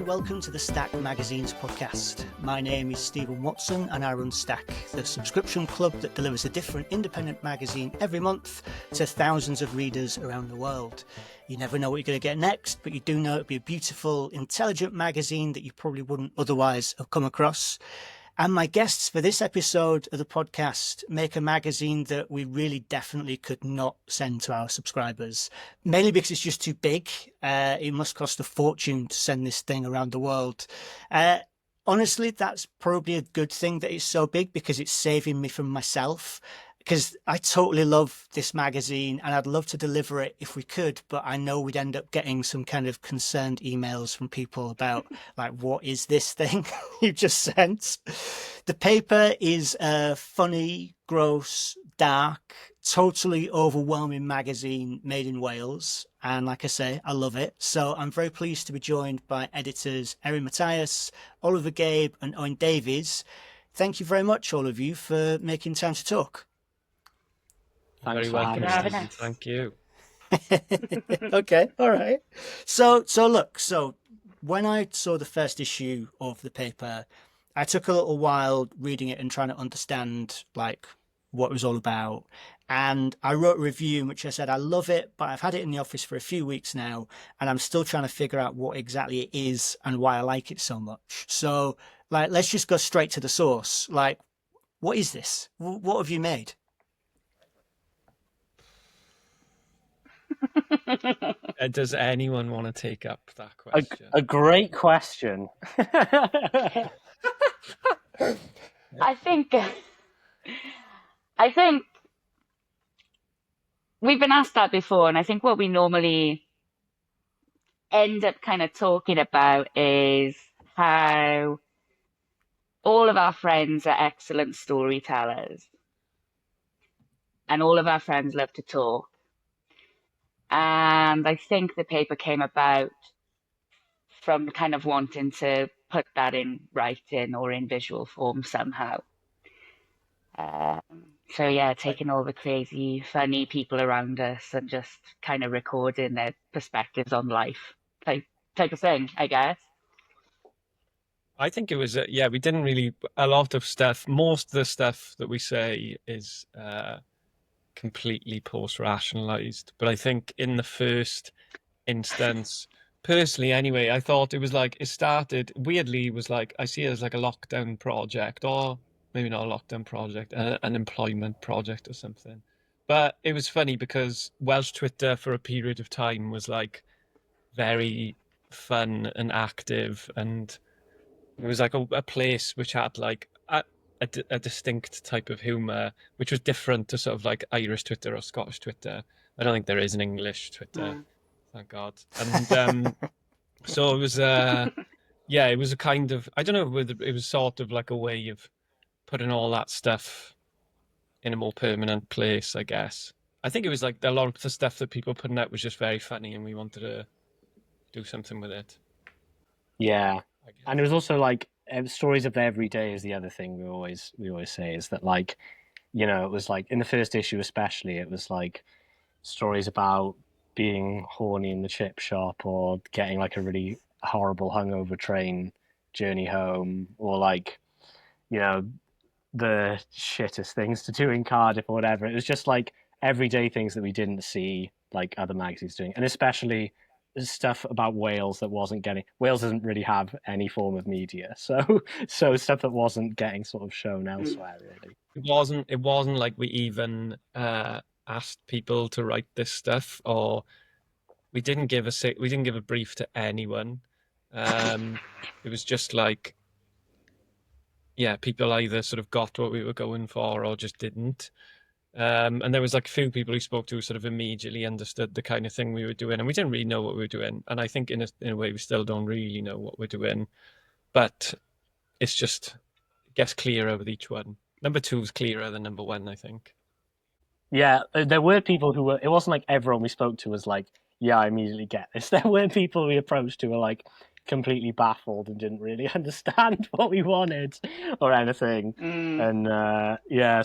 and welcome to the Stack Magazine's podcast. My name is Stephen Watson and I run Stack, the subscription club that delivers a different independent magazine every month to thousands of readers around the world. You never know what you're going to get next, but you do know it'll be a beautiful, intelligent magazine that you probably wouldn't otherwise have come across. And my guests for this episode of the podcast make a magazine that we really definitely could not send to our subscribers, mainly because it's just too big. It must cost a fortune to send this thing around the world. Honestly, that's probably a good thing that it's so big because it's saving me from myself. Because I totally love this magazine and I'd love to deliver it if we could, but I know we'd end up getting some kind of concerned emails from people about, like, what is this thing you just sent? The paper is a funny, gross, dark, totally overwhelming magazine made in Wales. And like I say, I love it. So I'm very pleased to be joined by editors Erin Mathias, Oliver Gabe and Owen Davies. Thank you very much, all of you, for making time to talk. Very welcome, Stephen. Thank you. Okay, all right. So when I saw the first issue of the paper, I took a little while reading it and trying to understand like what it was all about. And I wrote a review in which I said I love it, but I've had it in the office for a few weeks now, and I'm still trying to figure out what exactly it is and why I like it so much. So, like, let's just go straight to the source. Like, what is this? What have you made? Does anyone want to take up that question? A great question. I think we've been asked that before, and I think what we normally end up kind of talking about is how all of our friends are excellent storytellers and all of our friends love to talk. And I think the paper came about from kind of wanting to put that in writing or in visual form somehow. So yeah, taking all the crazy, funny people around us and just kind of recording their perspectives on life, type of thing, I guess. I think it was, we didn't really, a lot of stuff, most of the stuff that we say is completely post-rationalized. But I think in the first instance, personally anyway, I thought it was like, it started, weirdly, was like, I see it as like a lockdown project, or maybe not a lockdown project, an employment project or something. But it was funny because Welsh Twitter for a period of time was like very fun and active, and it was like a place which had like a distinct type of humour, which was different to sort of like Irish Twitter or Scottish Twitter. I don't think there is an English Twitter, thank God. And so it was, it was a kind of, I don't know whether it was sort of like a way of putting all that stuff in a more permanent place, I guess. I think it was like a lot of the stuff that people putting out was just very funny, and we wanted to do something with it. Yeah, and it was also like stories of every day is the other thing we always say, is that, like, you know, it was like in the first issue especially, it was like stories about being horny in the chip shop, or getting like a really horrible hungover train journey home, or like, you know, the shittest things to do in Cardiff or whatever. It was just like everyday things that we didn't see like other magazines doing, and especially stuff about Wales that wasn't getting. Wales doesn't really have any form of media, so stuff that wasn't getting sort of shown elsewhere. Really, it wasn't like we even asked people to write this stuff, or we didn't give a brief to anyone. It was just like, yeah, people either sort of got what we were going for or just didn't. And there was like a few people we spoke to who sort of immediately understood the kind of thing we were doing, and we didn't really know what we were doing. And I think in a way we still don't really know what we're doing, but it's just, it gets clearer with each one. Number 2 is clearer than number 1, I think. Yeah, there were people who were. It wasn't like everyone we spoke to was like, "Yeah, I immediately get this." There were people we approached who were like completely baffled and didn't really understand what we wanted or anything. And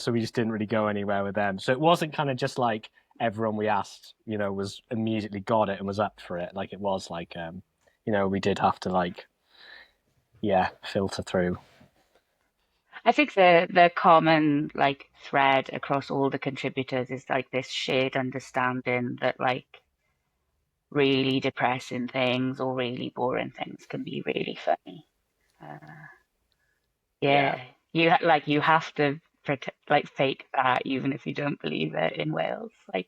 so we just didn't really go anywhere with them. So it wasn't kind of just like everyone we asked, you know, was immediately got it and was up for it. Like, it was like, you know, we did have to like filter through. I think the common like thread across all the contributors is like this shared understanding that like really depressing things or really boring things can be really funny. Uh, Yeah. yeah, you have to like fake that even if you don't believe it in Wales. Like,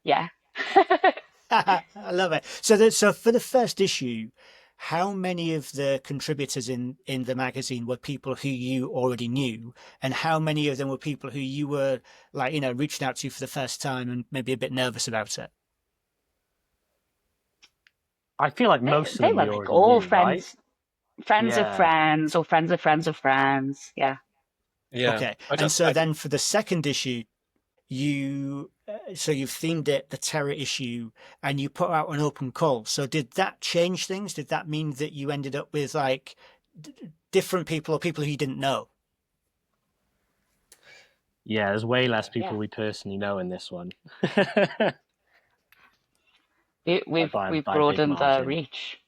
yeah. I love it. So for the first issue, how many of the contributors in the magazine were people who you already knew, and how many of them were people who you were like, reaching out to for the first time and maybe a bit nervous about it? I feel like They, most of they them were we like already all knew, right? friends of Yeah. friends or friends of friends of friends. Yeah. Yeah. Okay, and so then for the second issue, so you've themed it the terror issue, and you put out an open call. So did that change things? Did that mean that you ended up with like different people or people who you didn't know? Yeah, there's way less people Yeah. we personally know in this one. We've By a big broadened the margin. reach.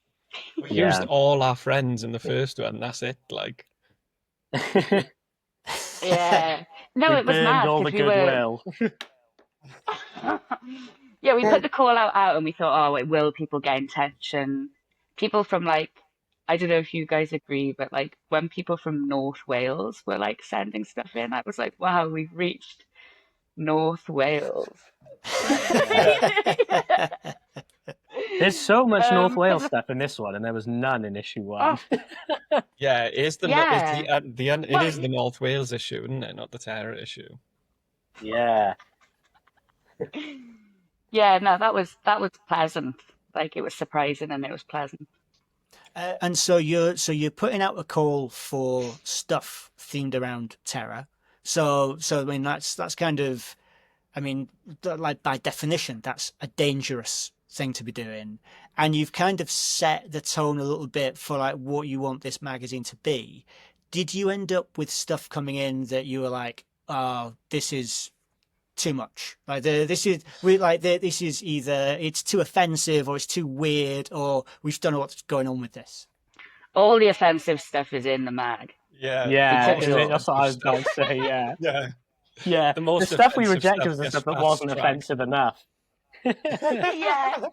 We used Yeah. all our friends in the first one. That's it. Like, Yeah. No, We it was burned mad all the because we were. goodwill. Yeah, we put the call out and we thought, oh, wait, will people get in touch? And people from like, I don't know if you guys agree, but like when people from North Wales were like sending stuff in, I was like, wow, we've reached North Wales. yeah, There's so much North Wales 'Cause stuff in this one, and there was none in issue one. oh yeah. It is yeah, it well is the North Wales issue, isn't it? Not the terror issue. Yeah. yeah, no, that was pleasant. Like it was surprising and it was pleasant. And so you're putting out a call for stuff themed around terror. So I mean that's kind of, I mean, like by definition, that's a dangerous thing to be doing. And you've kind of set the tone a little bit for like what you want this magazine to be. Did you end up with stuff coming in that you were like, oh, this is too much? Like this is either it's too offensive or it's too weird or we just don't know what's going on with this. All the offensive stuff is in the mag, Yeah, the Yeah, for most sure. that's what I offensive was about stuff. to say. Yeah. Yeah, Yeah. the The most stuff we offensive rejected stuff was the gets stuff that fast wasn't tracked. offensive enough. Yeah.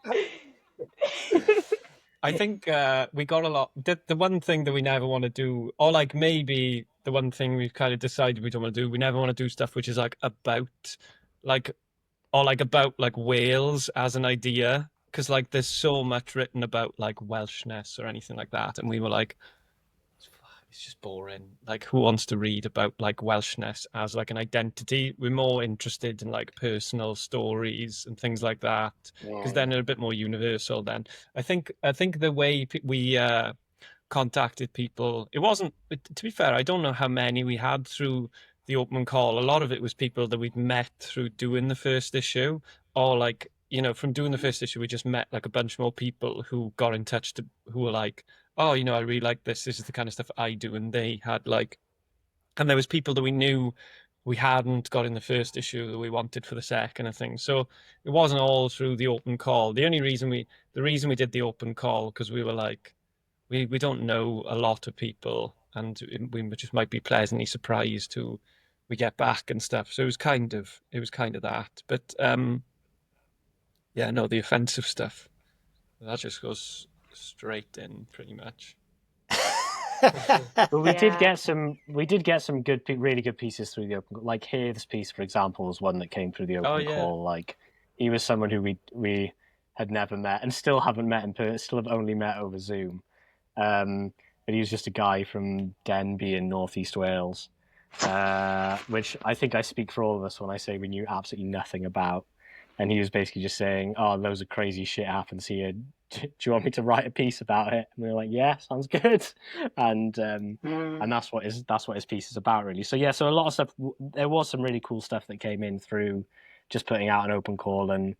I think we got a lot. The one thing that we never want to do, or like maybe the one thing we've kind of decided we don't want to do, we never want to do stuff which is like about, like, or like about like Wales as an idea, because like there's so much written about like Welshness or anything like that, and we were like, it's just boring. Like, who wants to read about like Welshness as like an identity? We're more interested in like personal stories and things like that, because then they're a bit more universal. Then I think the way we contacted people, it wasn't. To be fair, I don't know how many we had through the open call. A lot of it was people that we'd met through doing the first issue, or like, from doing the first issue, we just met like a bunch more people who got in touch who were like, oh, I really like this. This is the kind of stuff I do. And they had like, and there was people that we knew we hadn't got in the first issue that we wanted for the second and things. So it wasn't all through the open call. The reason we did the open call, because we were like, we don't know a lot of people, and we just might be pleasantly surprised who we get back and stuff. So it was kind of that. But yeah, no, the offensive stuff, that just goes straight in pretty much. But Yeah. we did get some really good pieces through the open call. Like Here's piece, for example, was one that came through the Oh open yeah. call. Like he was someone who we had never met and still haven't met in person, still have only met over Zoom. But he was just a guy from Denbigh in northeast Wales, which I think I speak for all of us when I say we knew absolutely nothing about. And he was basically just saying, "Oh, loads of crazy shit happens here. Do you want me to write a piece about it?" And we were like, "Yeah, sounds good." And Mm. that's what his piece is about, really. So yeah, so a lot of stuff. There was some really cool stuff that came in through just putting out an open call, and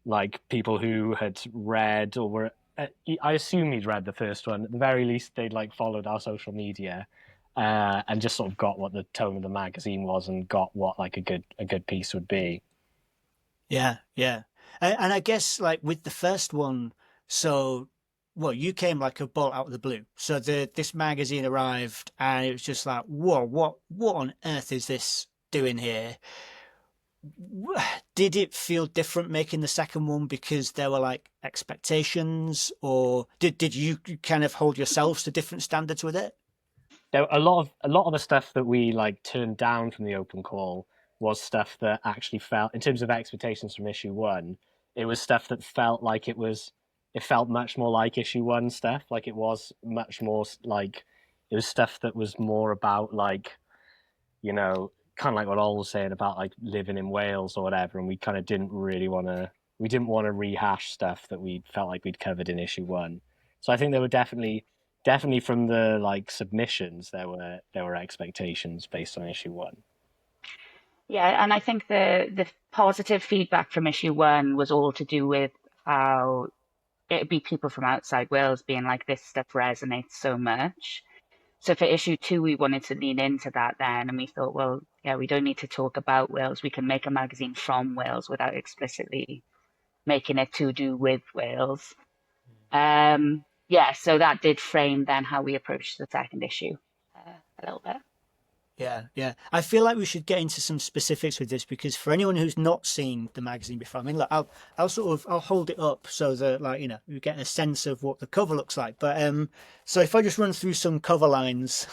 like people who had read or were. I assume he'd read the first one. At the very least, they'd like followed our social media, and just sort of got what the tone of the magazine was, and got what like a good piece would be. Yeah, yeah. And I guess like with the first one, so well, you came like a bolt out of the blue. So this magazine arrived, and it was just like, whoa, what on earth is this doing here? Did it feel different making the second one because there were like expectations, or did you kind of hold yourselves to different standards with it? There a lot of the stuff that we like turned down from the open call was stuff that actually felt, in terms of expectations from issue one, it was stuff that felt like it felt much more like issue one stuff. Like it was much more like, it was stuff that was more about like, you know, kind of like what Ol was saying about like living in Wales or whatever, and we kind of didn't want to rehash stuff that we felt like we'd covered in issue one. So I think there were definitely from the like submissions there were expectations based on issue one. Yeah, and I think the positive feedback from issue one was all to do with how it'd be people from outside Wales being like, this stuff resonates so much. So for issue two, we wanted to lean into that then, and we thought, well, yeah, we don't need to talk about Wales. We can make a magazine from Wales without explicitly making it to do with Wales. Yeah, so that did frame then how we approached the second issue a little bit. Yeah. I feel like we should get into some specifics with this, because for anyone who's not seen the magazine before, I mean, look, I'll hold it up so that, like, you know, you get a sense of what the cover looks like. But so if I just run through some cover lines,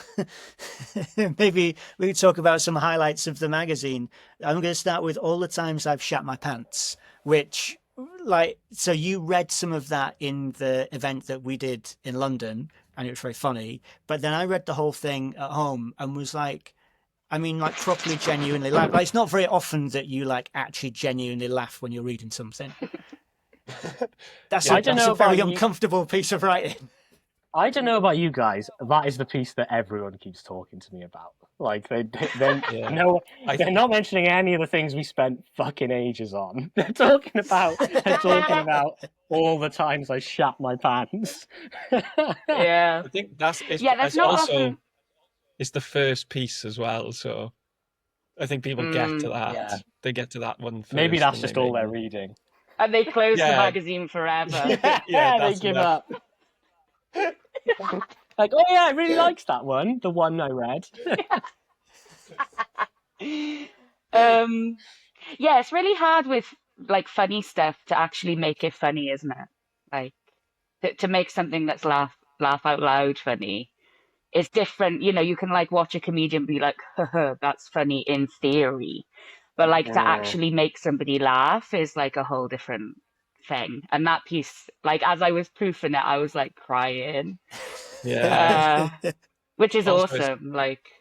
maybe we could talk about some highlights of the magazine. I'm going to start with all the times I've shat my pants, which, like, so you read some of that in the event that we did in London, and it was very funny. But then I read the whole thing at home and was like, I mean, like, properly genuinely laugh. Like, it's not very often that you like actually genuinely laugh when you're reading something. That's a very uncomfortable piece of writing. I don't know about you guys. That is the piece that everyone keeps talking to me about. Like they're not mentioning any of the things we spent fucking ages on. They're talking about all the times I shat my pants. Yeah, I think that's not also often. it's the first piece as well. So I think people get to that. Yeah. They get to that one first. Maybe that's just all they're reading. And they close the magazine forever. Yeah, they give up. Like, oh yeah, I really liked that one. The one I read. Yeah, it's really hard with like funny stuff to actually make it funny, isn't it? Like to make something that's laugh out loud funny is different. You know, you can like watch a comedian be like, haha, that's funny in theory. But like to actually make somebody laugh is like a whole different thing. And that piece, like as I was proofing it, I was like crying. Yeah. Which is awesome. Like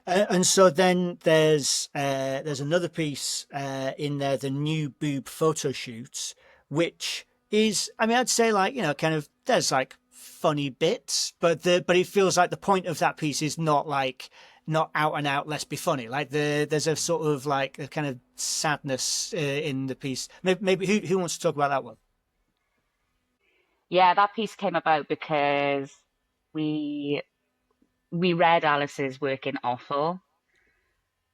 and so then there's another piece in there, the new boob photo shoots, which is, I mean, I'd say, like, you know, kind of, there's like funny bits, but it feels like the point of that piece is not out and out, let's be funny. Like there's a sort of like a kind of sadness in the piece. Maybe who wants to talk about that one? Yeah, that piece came about because we read Alice's work in Awful,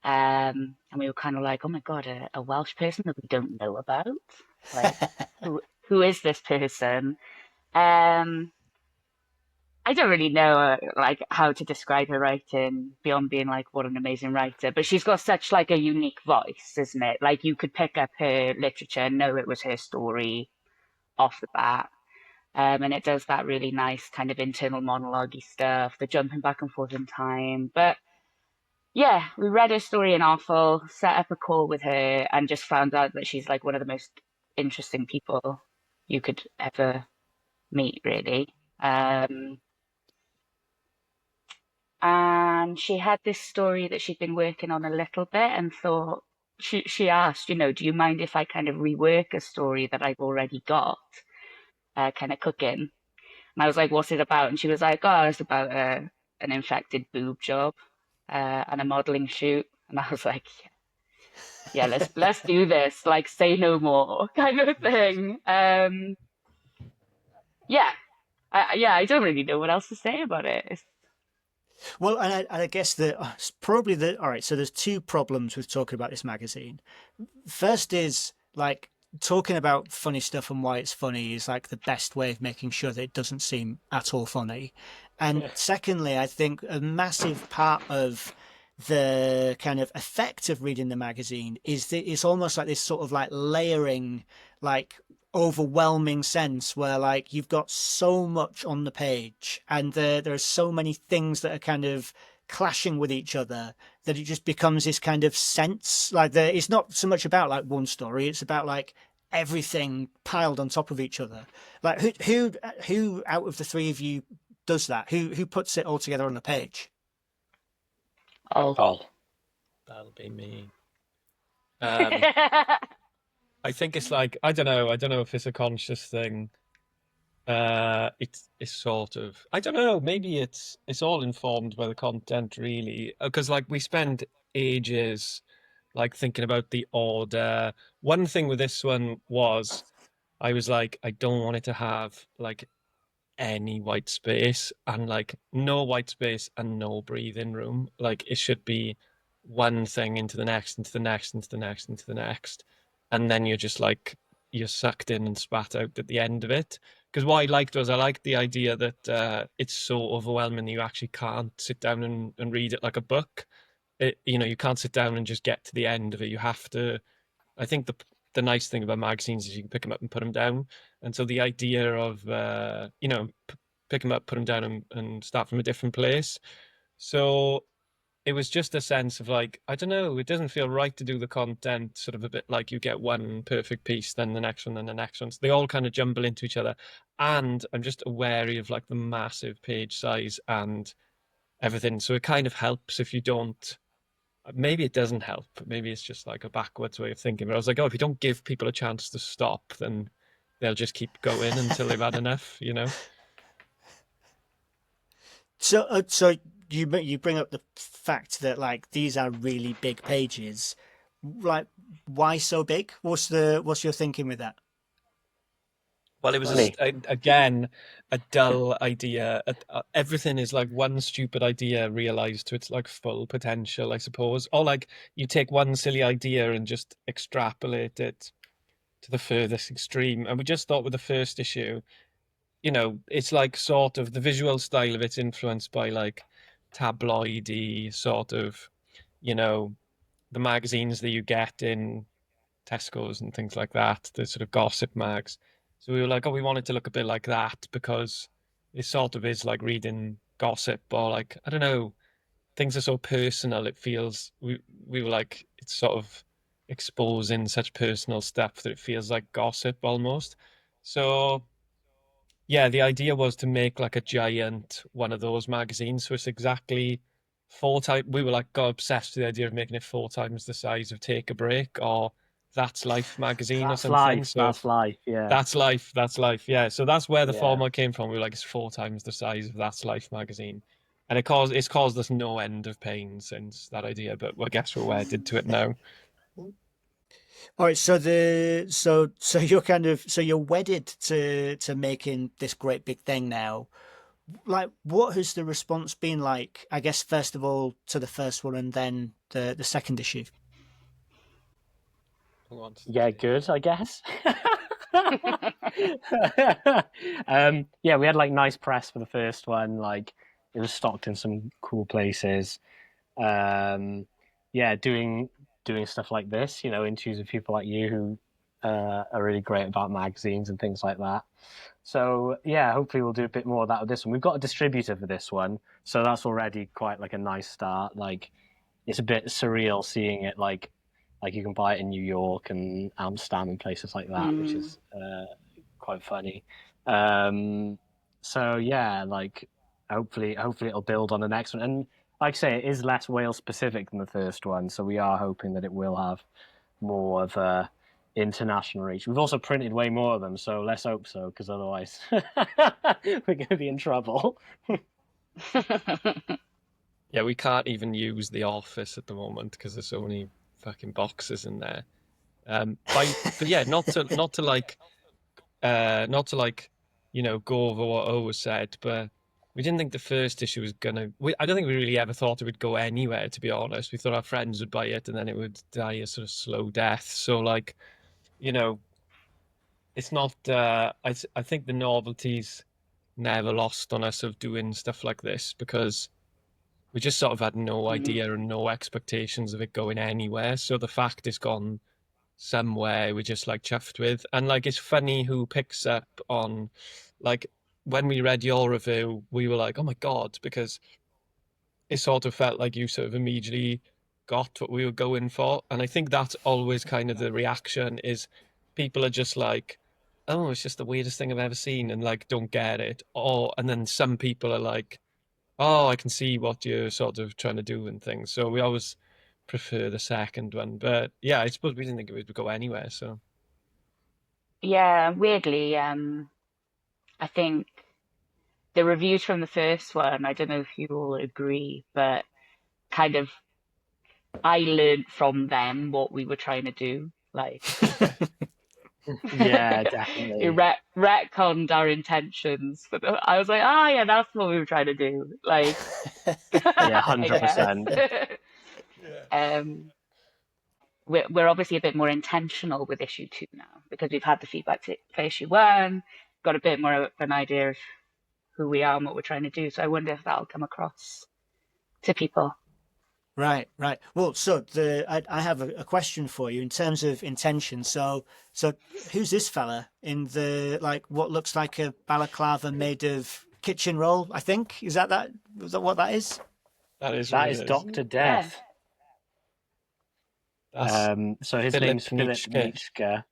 and we were kind of like, oh my God, a Welsh person that we don't know about? Like, who is this person? I don't really know like how to describe her writing beyond being like, what an amazing writer. But she's got such like a unique voice, isn't it? Like you could pick up her literature and know it was her story off the bat. And it does that really nice kind of internal monologue-y stuff, the jumping back and forth in time. But yeah, we read her story in Awful, set up a call with her, and just found out that she's like one of the most interesting people you could ever meet, really. And she had this story that she'd been working on a little bit and thought, she asked, you know, do you mind if I kind of rework a story that I've already got, kind of cooking? And I was like, what's it about? And she was like, oh, it's about an infected boob job and a modeling shoot. And I was like, yeah, let's do this. Like, say no more kind of thing. Yeah, I don't really know what else to say about it. Well, and I guess all right, so there's two problems with talking about this magazine. First is, like, talking about funny stuff and why it's funny is like the best way of making sure that it doesn't seem at all funny. And secondly, I think a massive part of the kind of effect of reading the magazine is that it's almost like this sort of like layering, like overwhelming sense where like you've got so much on the page and there are so many things that are kind of clashing with each other that it just becomes this kind of sense like it's not so much about like one story, it's about like everything piled on top of each other. Like who out of the three of you does that? Who puts it all together on the page? Oh. That'll be me. I think it's like I don't know if it's a conscious thing. It's sort of I don't know, maybe it's all informed by the content really, because like we spend ages like thinking about the order. One thing with this one was I was like, I don't want it to have like any white space and like no white space and no breathing room. Like it should be one thing into the next, into the next, into the next, into the next. And then you're just like, you're sucked in and spat out at the end of it. Because what I liked was I liked the idea that it's so overwhelming you actually can't sit down and read it like a book. You can't sit down and just get to the end of it. You have to. I think the nice thing about magazines is you can pick them up and put them down. And so the idea of pick them up, put them down, and start from a different place. So it was just a sense of like, I don't know, it doesn't feel right to do the content sort of a bit like you get one perfect piece, then the next one, then the next one. So they all kind of jumble into each other. And I'm just wary of like the massive page size and everything. So it kind of helps if you don't. Maybe it doesn't help. Maybe it's just like a backwards way of thinking. But I was like, oh, if you don't give people a chance to stop, then they'll just keep going until they've had enough, So you bring up the fact that like these are really big pages. Like, why so big? What's your thinking with that? Well, it was again a dull idea. Everything is like one stupid idea realized to its like full potential, I suppose. Or like you take one silly idea and just extrapolate it to the furthest extreme. And we just thought with the first issue, it's like sort of the visual style of it's influenced by like tabloidy sort of, the magazines that you get in Tesco's and things like that, the sort of gossip mags. So we were like, oh, we wanted to look a bit like that because it sort of is like reading gossip or like, I don't know, things are so personal. It feels, we were like, it's sort of exposing such personal stuff that it feels like gossip almost. So yeah, the idea was to make like a giant one of those magazines. So it's exactly four times, we were like got obsessed with the idea of making it four times the size of Take a Break or That's Life magazine or something. That's life, yeah. That's life, yeah. So that's where the format came from. We were like, it's four times the size of That's Life magazine. And it's caused us no end of pain since that idea, but I guess we're wedded to it now. All right, so you're wedded to making this great big thing now. Like, what has the response been like? I guess first of all to the first one, and then the second issue. Yeah, good, I guess. Yeah, we had like nice press for the first one. Like it was stocked in some cool places. Yeah, doing stuff like this, interviews with people like you who are really great about magazines and things like that. So yeah, hopefully we'll do a bit more of that with this one. We've got a distributor for this one, so that's already quite like a nice start. Like it's a bit surreal seeing it like you can buy it in New York and Amsterdam and places like that, which is quite funny. So yeah, like hopefully it'll build on the next one. And like I say, it is less Wales specific than the first one, so we are hoping that it will have more of a international reach. We've also printed way more of them, so let's hope so, because otherwise we're going to be in trouble. Yeah, we can't even use the office at the moment because there's so many fucking boxes in there. But yeah, not to like go over what O said, but we didn't think the first issue was gonna. I don't think we really ever thought it would go anywhere. To be honest, we thought our friends would buy it and then it would die a sort of slow death. So like, it's not. I think the novelty's never lost on us of doing stuff like this because we just sort of had no idea and no expectations of it going anywhere. So the fact it's gone somewhere we're just like chuffed with. And like it's funny who picks up on like when we read your review, we were like, oh my God, because it sort of felt like you sort of immediately got what we were going for. And I think that's always kind of the reaction is people are just like, oh, it's just the weirdest thing I've ever seen and like don't get it. Or and then some people are like, oh, I can see what you're sort of trying to do and things. So we always prefer the second one. But yeah, I suppose we didn't think it would go anywhere. So Yeah, weirdly, I think the reviews from the first one, I don't know if you all agree, but kind of I learned from them what we were trying to do. Like, Yeah, it definitely. retconned our intentions. But I was like, oh yeah, that's what we were trying to do. Like, Yeah, I guess. 100%. um, we're obviously a bit more intentional with issue 2 now because we've had the feedback for issue 1, got a bit more of an idea of who we are and what we're trying to do. So I wonder if that'll come across to people. Right. Well, so I have a question for you in terms of intention. So who's this fella in the like what looks like a balaclava made of kitchen roll? I think is that what that is? that is That what is it is. Dr. Death. That's So his Philip name's Philip Nitschke. Nietzsche.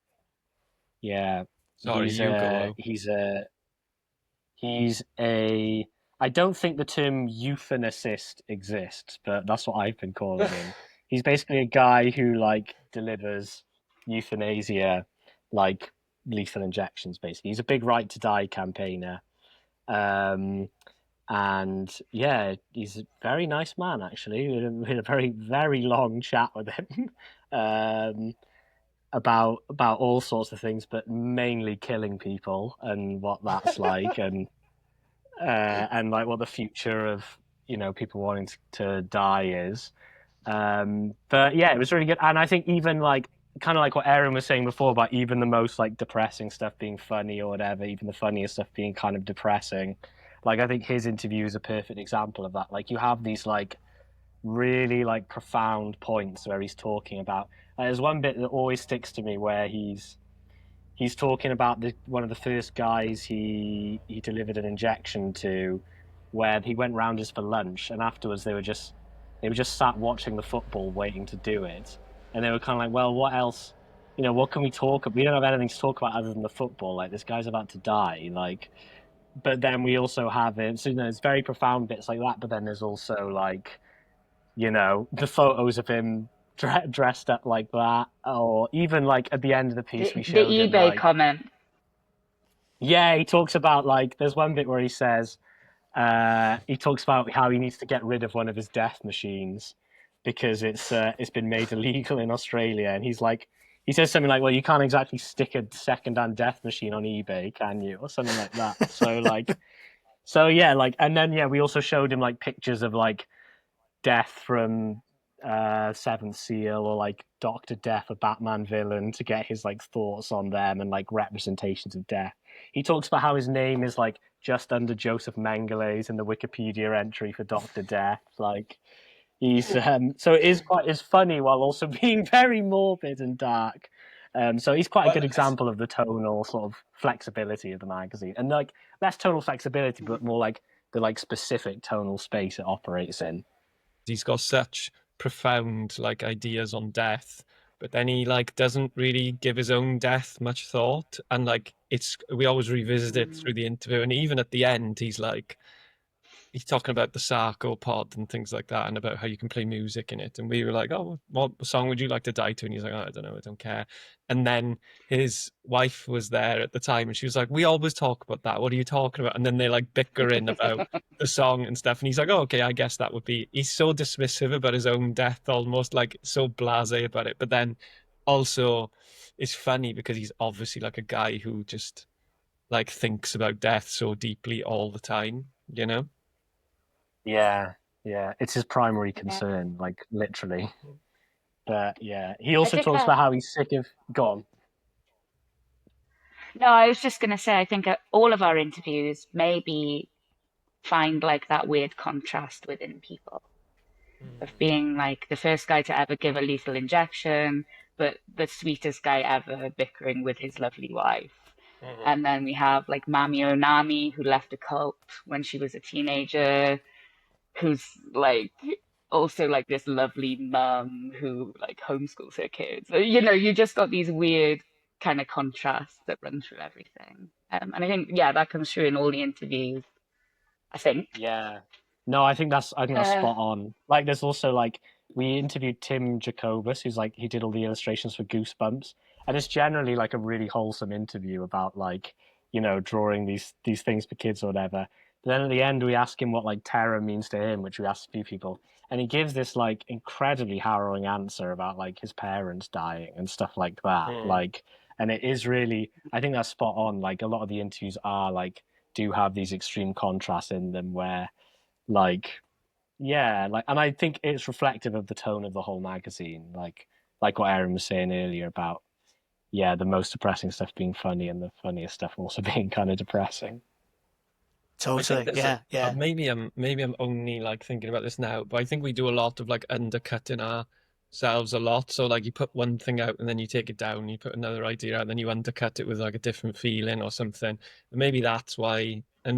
Yeah, Sorry, you go. he's a. I don't think the term euthanacist exists, but that's what I've been calling him. He's basically a guy who like delivers euthanasia, like lethal injections. Basically, he's a big right to die campaigner. Um, and yeah, he's a very nice man. Actually, we had a very very long chat with him. um, about all sorts of things, but mainly killing people and what that's like, and like what the future of people wanting to die is. But yeah, it was really good, and I think even like kind of like what Erin was saying before about even the most like depressing stuff being funny or whatever, even the funniest stuff being kind of depressing. Like I think his interview is a perfect example of that. Like you have these like really like profound points where he's talking about. There's one bit that always sticks to me where he's talking about one of the first guys he delivered an injection to, where he went round just for lunch, and afterwards they were just sat watching the football, waiting to do it, and they were kind of like, well, what else? What can we talk about? We don't have anything to talk about other than the football. Like this guy's about to die. Like, but then we also have him. So there's very profound bits like that. But then there's also like the photos of him dressed up like that, or even like at the end of the piece we The showed him eBay like, comment. yeah, he talks about like there's one bit where he says he talks about how he needs to get rid of one of his death machines because it's been made illegal in Australia, and he says something like, well, you can't exactly stick a second-hand death machine on eBay, can you, or something like that. So yeah, like, and then yeah, we also showed him like pictures of like Death from Seventh Seal, or like Doctor Death, a Batman villain, to get his like thoughts on them and like representations of death. He talks about how his name is like just under Joseph Mengele's in the Wikipedia entry for Doctor Death. Like he's so it is quite is funny while also being very morbid and dark. So he's quite a good example of the tonal sort of flexibility of the magazine, and like less tonal flexibility, but more like the like specific tonal space it operates in. He's got such profound like ideas on death, but then he like doesn't really give his own death much thought, and like we always revisit it through the interview, and even at the end he's talking about the sarcopod and things like that, and about how you can play music in it. And we were like, oh, what song would you like to die to? And he's like, oh, I don't know, I don't care. And then his wife was there at the time, and she was like, we always talk about that. What are you talking about? And then they like bickering about the song and stuff. And he's like, oh, okay, I guess that would be. He's so dismissive about his own death, almost like so blasé about it. But then also, it's funny because he's obviously like a guy who just like thinks about death so deeply all the time, you know? Yeah, it's his primary concern, like literally. But yeah, he also talks about how he's sick of. Go on. No, I was just going to say, I think all of our interviews maybe find like that weird contrast within people of being like the first guy to ever give a lethal injection, but the sweetest guy ever bickering with his lovely wife. And then we have like Mami Onami, who left a cult when she was a teenager, who's like also like this lovely mum who like homeschools her kids. You know, you just got these weird kind of contrasts that run through everything. And I think, yeah, that comes through in all the interviews, I think. Yeah. No, I think that's spot on. Like, there's also like we interviewed Tim Jacobus, who's like he did all the illustrations for Goosebumps, and it's generally like a really wholesome interview about like drawing these things for kids or whatever. But then at the end, we ask him what like terror means to him, which we asked a few people, and he gives this like incredibly harrowing answer about like his parents dying and stuff like that. Like, and it is really, I think that's spot on. Like, a lot of the interviews are like do have these extreme contrasts in them where like yeah, like, and I think it's reflective of the tone of the whole magazine, like what Erin was saying earlier about yeah, the most depressing stuff being funny and the funniest stuff also being kind of depressing. I think Totally. there's Yeah. Yeah. maybe I'm only like thinking about this now, but I think we do a lot of like undercutting ourselves a lot. So like you put one thing out and then you take it down, you put another idea out, and then you undercut it with like a different feeling or something. And maybe that's why, the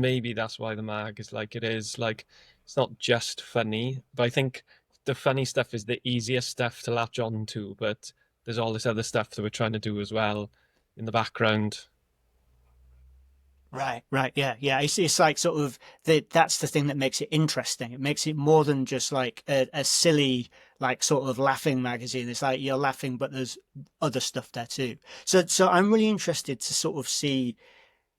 mag is like it is. Like it's not just funny, but I think the funny stuff is the easiest stuff to latch on to, but there's all this other stuff that we're trying to do as well in the background. Right, yeah, yeah. It's like sort of that's the thing that makes it interesting. It makes it more than just like a silly, like sort of laughing magazine. It's like you're laughing, but there's other stuff there too. So I'm really interested to sort of see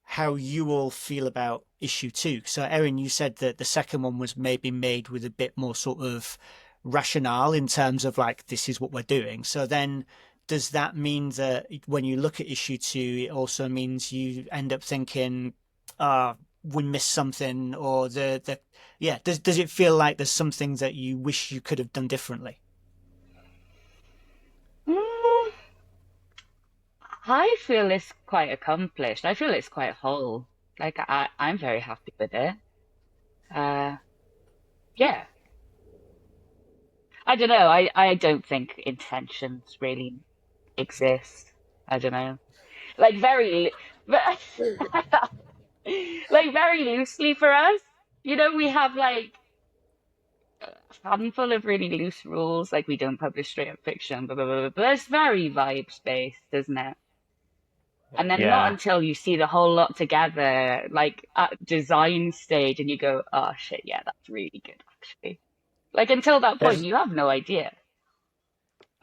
how you all feel about issue two. So Erin, you said that the second one was maybe made with a bit more sort of rationale in terms of like this is what we're doing. So then does that mean that when you look at issue two, it also means you end up thinking, we missed something, or the yeah, does it feel like there's something that you wish you could have done differently? Mm, I feel it's quite accomplished. I feel it's quite whole. Like I'm very happy with it. Uh, yeah. I don't know. I don't think intentions really exist. I don't know. Like like very loosely for us. You know, we have like a handful of really loose rules. Like we don't publish straight up fiction, blah blah blah. But it's very vibes based, isn't it? And then not Yeah. until you see the whole lot together, like at design stage, and you go, "Oh shit, yeah, that's really good, actually." Like until that point, There's you have no idea.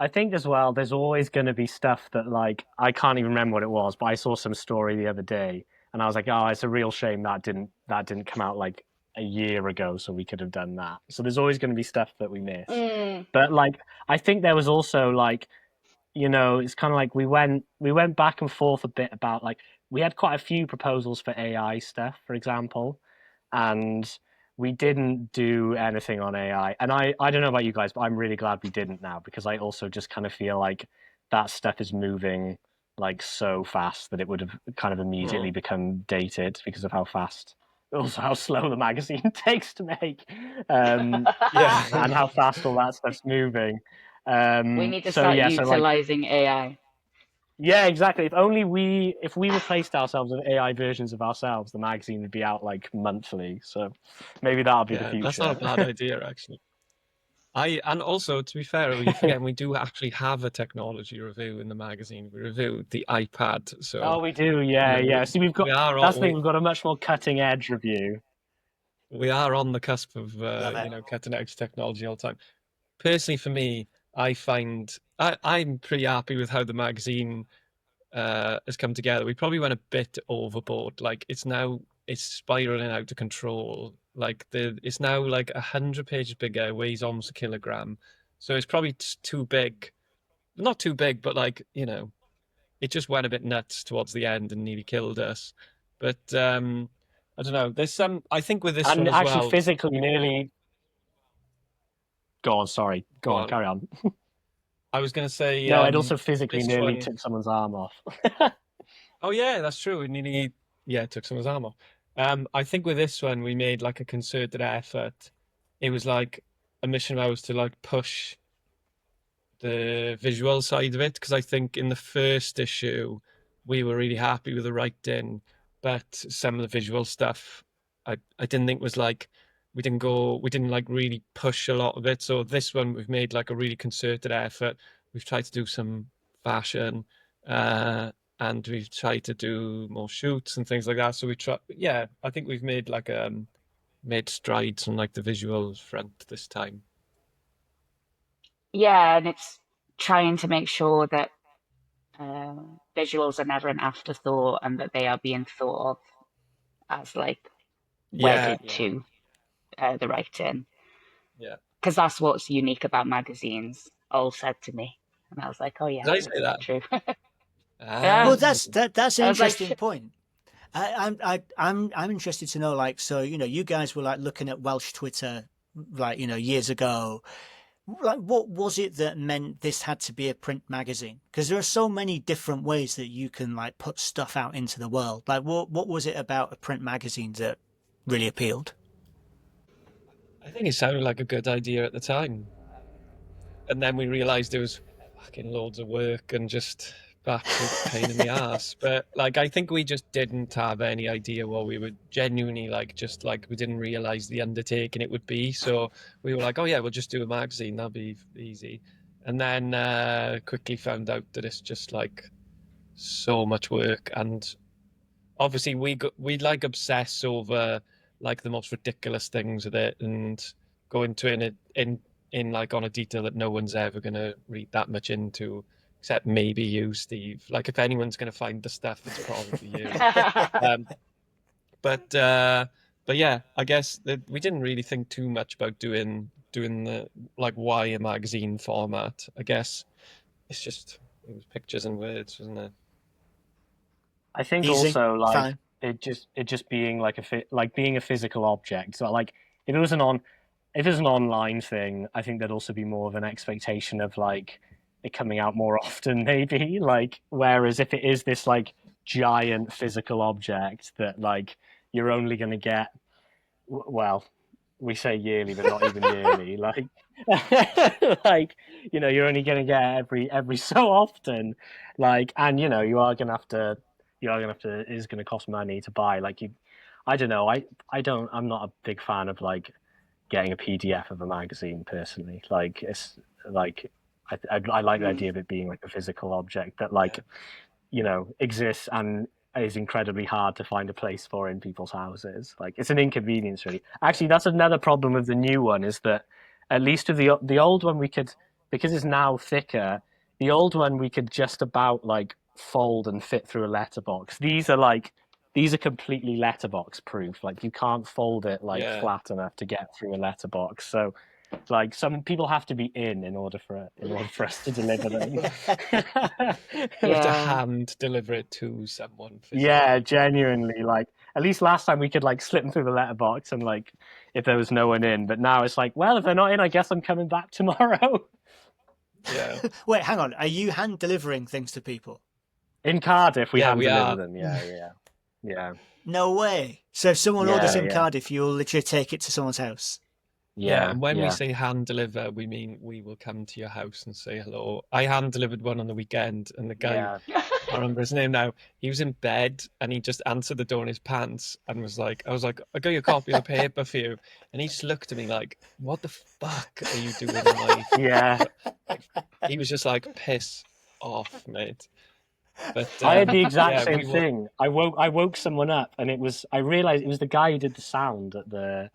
I think as well, there's always going to be stuff that like I can't even remember what it was, but I saw some story the other day, and I was like, oh, it's a real shame that didn't come out like a year ago, so we could have done that. So there's always going to be stuff that we miss. Mm. But like, I think there was also like, it's kind of like we went back and forth a bit about like we had quite a few proposals for AI stuff, for example, and we didn't do anything on AI. And I don't know about you guys, but I'm really glad we didn't now because I also just kind of feel like that stuff is moving like so fast that it would have kind of immediately become dated because of how fast, also how slow the magazine takes to make, Yeah. and how fast all that stuff's moving. We need to So start yeah, so like utilizing AI. yeah, exactly. If we replaced ourselves with AI versions of ourselves, the magazine would be out like monthly. So maybe that'll be the Yeah, that's not a future. bad idea, actually. And also, to be fair, we forget we do actually have a technology review in the magazine. We review the iPad, so Oh, we do. Yeah, we, yeah. See, we've got we are that's on, the thing. We've got a much more cutting edge review. we are on the cusp of Love it. cutting edge technology all the time. Personally, for me, I'm pretty happy with how the magazine has come together. We probably went a bit overboard. Like it's spiraling out of control. Like it's now like 100 pages bigger, weighs almost a kilogram. So it's probably too big. Not too big, but like, it just went a bit nuts towards the end and nearly killed us. But I don't know. There's I think with this one And as actually, well. physically, nearly. Go on. Sorry. Go Go on. on. Carry on. I was going to say No, it also physically this nearly one. took someone's arm off. Oh yeah, that's true. We nearly, yeah, took someone's arm off. I think with this one we made like a concerted effort. It was like a mission of ours to like push the visual side of it, because I think in the first issue we were really happy with the writing, but some of the visual stuff I didn't think was like, we didn't like really push a lot of it. So this one we've made like a really concerted effort. We've tried to do some fashion, and we've tried to do more shoots and things like that. So we try, yeah, I think we've made like made strides on like the visual front this time. Yeah, and it's trying to make sure that visuals are never an afterthought and that they are being thought of as like Yeah, wedded to the writing. yeah. Because that's what's unique about magazines, all said to me. And I was like, oh yeah, Did I this say is that? true. Ah, Yeah. Well, that's an I was like, interesting point. I'm interested to know, like, so you guys were like looking at Welsh Twitter, like years ago. Like, what was it that meant this had to be a print magazine? Because there are so many different ways that you can like put stuff out into the world. Like, what was it about a print magazine that really appealed? I think it sounded like a good idea at the time. And then we realized it was fucking loads of work and just absolute pain in the ass. But like, I think we just didn't have any idea what we were genuinely like, just like we didn't realize the undertaking it would be. So we were like, oh yeah, we'll just do a magazine. That'll be easy. And then quickly found out that it's just like so much work. And obviously we like obsess over like the most ridiculous things with it, and go into it in like on a detail that no one's ever gonna read that much into, except maybe you, Steve. Like if anyone's gonna find the stuff, it's probably you. Um, but yeah, I guess that we didn't really think too much about doing the like why a magazine format. I guess it's just it was pictures and words, wasn't it? I think Easy, also like fine. it just being like like being a physical object. So like if it was an online thing, I think there'd also be more of an expectation of like it coming out more often, maybe. Like whereas if it is this like giant physical object that like you're only going to get, well, we say yearly, but not even yearly. Like, like you're only going to get every so often. Like, and it is going to cost money to buy. Like, I don't know. I'm not a big fan of like getting a PDF of a magazine personally. Like, it's like I like the idea of it being like a physical object that like Yeah. exists and is incredibly hard to find a place for in people's houses. Like it's an inconvenience, really. Actually, that's another problem with the new one is that at least with the old one we could, because it's now thicker. The old one we could just about like fold and fit through a letterbox. These are completely letterbox proof. Like you can't fold it like Yeah. flat enough to get through a letterbox. So like some people have to be in order for us to deliver them. You have to Yeah. hand deliver it to someone physically. Yeah, genuinely. Like at least last time we could like slip them through the letterbox and like if there was no one in. But now it's like, well, if they're not in, I guess I'm coming back tomorrow. Yeah. Wait, hang on. Are you hand delivering things to people? In Cardiff, we Yeah, hand we deliver are. them. Yeah. No way. So if someone Yeah, orders in yeah. Cardiff, you'll literally take it to someone's house. Yeah, and when we yeah. say hand deliver, we mean we will come to your house and say hello. I hand delivered one on the weekend, and the guy, Yeah. I remember his name now, he was in bed and he just answered the door in his pants and was like, I was like, I got your copy of the paper for you. And he just looked at me like, what the fuck are you doing in my... Yeah. He was just like, piss off, mate. But I had the exact yeah, same thing. I woke someone up, and I realized it was the guy who did the sound at the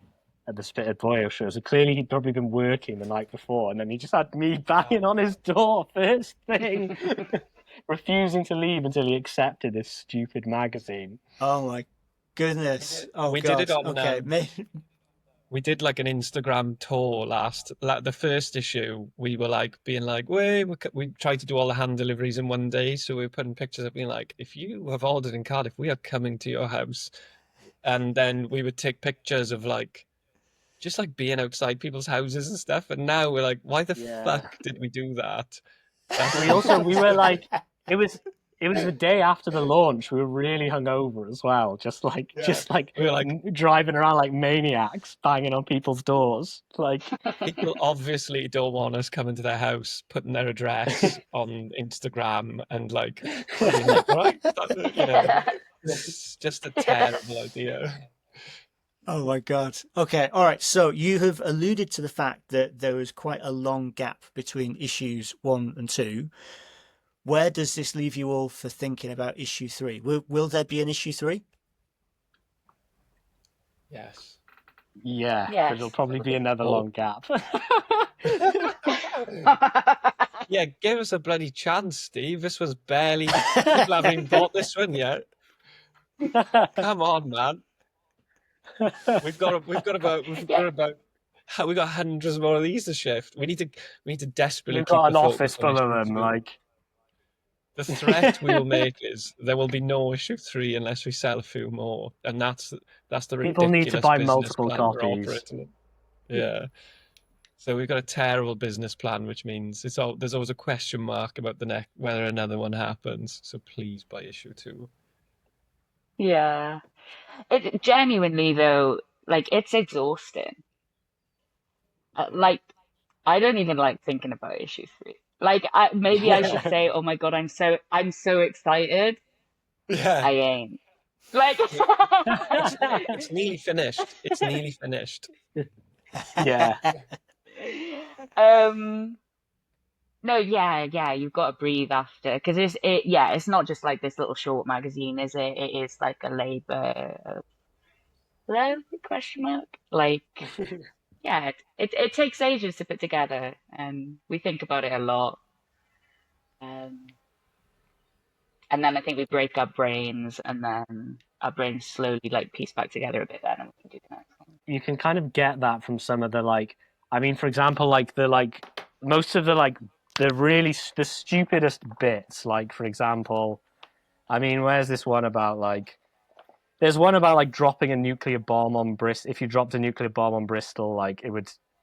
Spitted Boyle show. So clearly he'd probably been working the night before, and then he just had me banging on his door first thing, refusing to leave until he accepted this stupid magazine. Oh my goodness. Oh We God. did it on Okay. we did like an Instagram tour like the first issue. We were like being like, wait, we tried to do all the hand deliveries in one day. So we were putting pictures up being like, if you have ordered in Cardiff, we are coming to your house. And then we would take pictures of like, just like being outside people's houses and stuff. And now we're like, why the Yeah. fuck did we do that? We were like, it it was the day after the launch. We were really hungover as well, just like We were like, driving around like maniacs, banging on people's doors. Like people obviously don't want us coming to their house, putting their address on Instagram, and like being like, right, it's just a terrible idea. Oh my God. Okay. All right. So you have alluded to the fact that there was quite a long gap between issues 1 and 2. Where does this leave you all for thinking about issue 3? Will there be an issue 3? Yes. yeah, Yes. but it'll probably be another long gap. Yeah, give us a bloody chance, Steve. This was barely people haven't even bought this one yet. Come on, man. We've got hundreds more of these to shift. We need to desperately We've keep got an the office focus on full of issue them. 2. Like The threat we will make is there will be no issue 3 unless we sell a few more, and that's the people ridiculous need to buy business multiple plan we're copies. operating. Yeah. So we've got a terrible business plan, which means there's always a question mark about whether another one happens. So please buy issue 2. Yeah. It genuinely though, like it's exhausting. Like I don't even like thinking about issue 3. Like maybe I should say, oh my God, I'm so excited. Yeah. I ain't. Like It's nearly finished. It's nearly finished. Yeah. No, yeah, you've got to breathe after because it's not just like this little short magazine, is it? It is like a labor of love, question mark. Like, yeah, it takes ages to put together, and we think about it a lot. And then I think we break our brains, and then our brains slowly like piece back together a bit then, and we can do the next one. You can kind of get that from some of the like, I mean, for example, like most of the like the stupidest bits. Like for example, I mean, where's this one about like? There's one about like dropping a nuclear bomb on Bristol. If you dropped a nuclear bomb on Bristol, like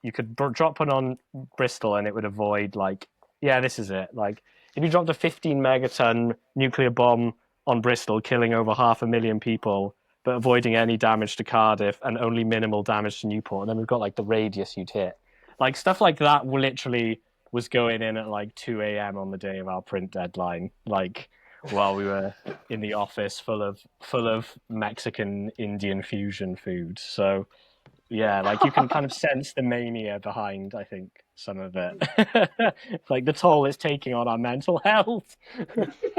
you could drop one on Bristol and it would avoid like, yeah, this is it. Like if you dropped a 15 megaton nuclear bomb on Bristol, killing over 500,000 people, but avoiding any damage to Cardiff and only minimal damage to Newport, and then we've got like the radius you'd hit. Like stuff like that literally was going in at like 2 a.m. on the day of our print deadline. Like while we were in the office full of Mexican Indian fusion food. So yeah, like you can kind of sense the mania behind, I think, some of it. Like the toll it's taking on our mental health.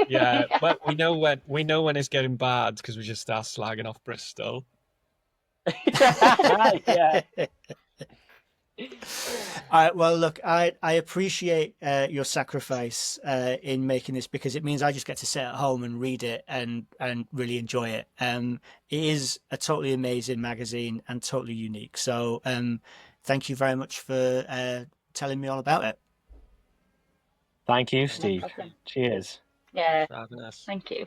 Yeah, but we know when it's getting bad because we just start slagging off Bristol. Yeah. Well, look, I appreciate your sacrifice in making this because it means I just get to sit at home and read it and really enjoy it. It is a totally amazing magazine and totally unique. So thank you very much for telling me all about it. Thank you, Steve. No problem. Cheers. Yeah, For having us. thank you.